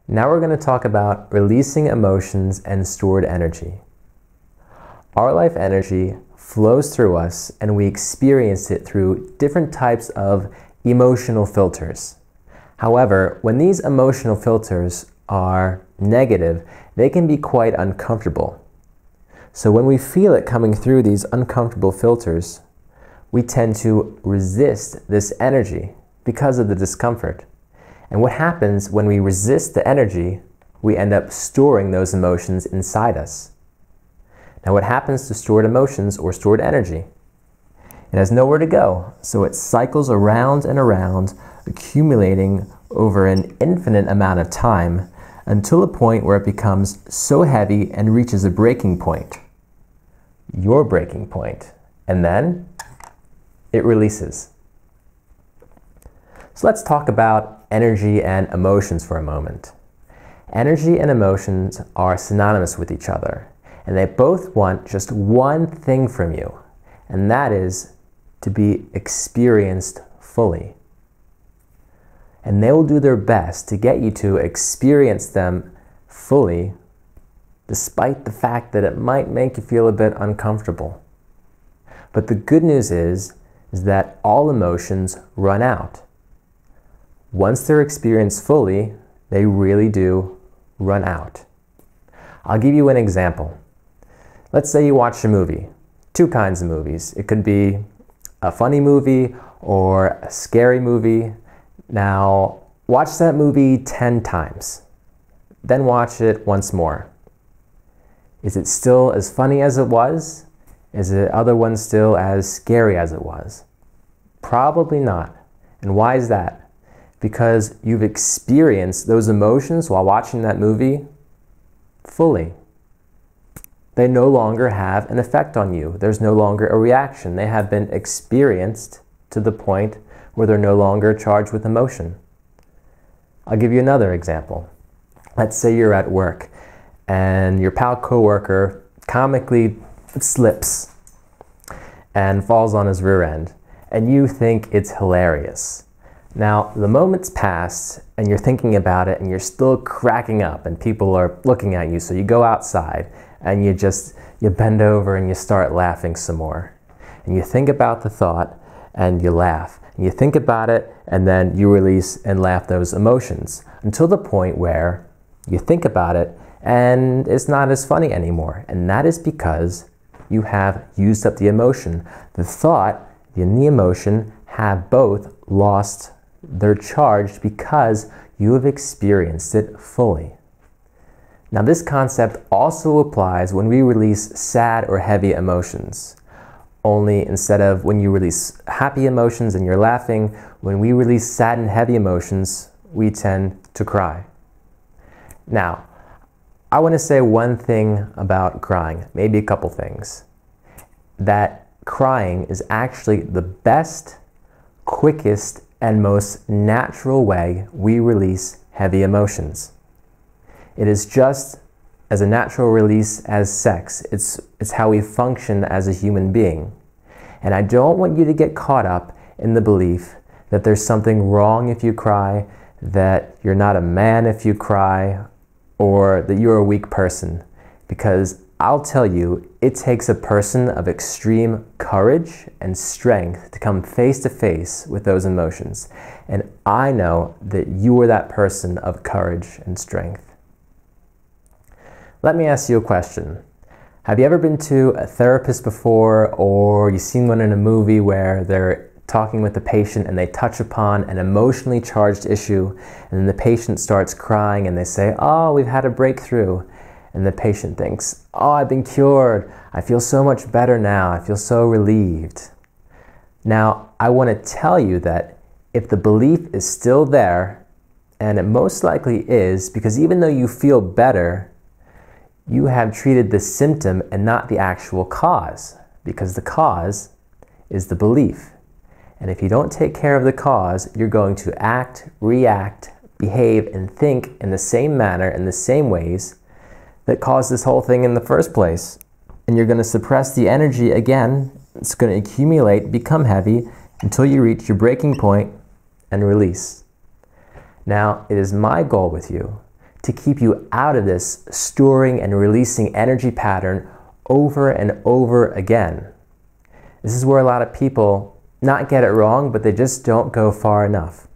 Now we're going to talk about releasing emotions and stored energy. Our life energy flows through us and we experience it through different types of emotional filters. However, when these emotional filters are negative, they can be quite uncomfortable. So when we feel it coming through these uncomfortable filters, we tend to resist this energy because of the discomfort. And what happens when we resist the energy, we end up storing those emotions inside us. Now, what happens to stored emotions or stored energy? It has nowhere to go, so it cycles around and around, accumulating over an infinite amount of time until a point where it becomes so heavy and reaches a breaking point. Your breaking point. And then it releases. So let's talk about energy and emotions for a moment. Energy and emotions are synonymous with each other, and they both want just one thing from you, and that is to be experienced fully. And they will do their best to get you to experience them fully, despite the fact that it might make you feel a bit uncomfortable. But the good news is that all emotions run out. Once they're experienced fully, they really do run out. I'll give you an example. Let's say you watch a movie. Two kinds of movies. It could be a funny movie or a scary movie. Now, watch that movie 10 times. Then watch it once more. Is it still as funny as it was? Is the other one still as scary as it was? Probably not. And why is that? Because you've experienced those emotions while watching that movie fully. They no longer have an effect on you. There's no longer a reaction. They have been experienced to the point where they're no longer charged with emotion. I'll give you another example. Let's say you're at work and your pal coworker comically slips and falls on his rear end, and you think it's hilarious. Now, the moment's passed and you're thinking about it and you're still cracking up and people are looking at you, so you go outside and you bend over and you start laughing some more. And you think about the thought and you laugh. And you think about it and then you release and laugh those emotions until the point where you think about it and it's not as funny anymore. And that is because you have used up the emotion. The thought and the emotion have both lost their charge because you have experienced it fully. Now, this concept also applies when we release sad or heavy emotions. Only instead of when you release happy emotions and you're laughing, when we release sad and heavy emotions, we tend to cry. Now, I want to say one thing about crying, maybe a couple things. That crying is actually the best, quickest, and most natural way we release heavy emotions. It is just as a natural release as sex. It's how we function as a human being. And I don't want you to get caught up in the belief that there's something wrong if you cry, that you're not a man if you cry, or that you're a weak person. Because I'll tell you, it takes a person of extreme courage and strength to come face to face with those emotions. And I know that you are that person of courage and strength. Let me ask you a question. Have you ever been to a therapist before, or you've seen one in a movie where they're talking with the patient and they touch upon an emotionally charged issue, and then the patient starts crying and they say, "Oh, we've had a breakthrough." And the patient thinks, "Oh, I've been cured. I feel so much better now. I feel so relieved." Now, I want to tell you that if the belief is still there, and it most likely is, because even though you feel better, you have treated the symptom and not the actual cause, because the cause is the belief. And if you don't take care of the cause, you're going to act, react, behave, and think in the same manner, in the same ways that caused this whole thing in the first place. And you're going to suppress the energy again. It's going to accumulate, become heavy, until you reach your breaking point and release. Now, it is my goal with you to keep you out of this storing and releasing energy pattern over and over again. This is where a lot of people not get it wrong, but they just don't go far enough.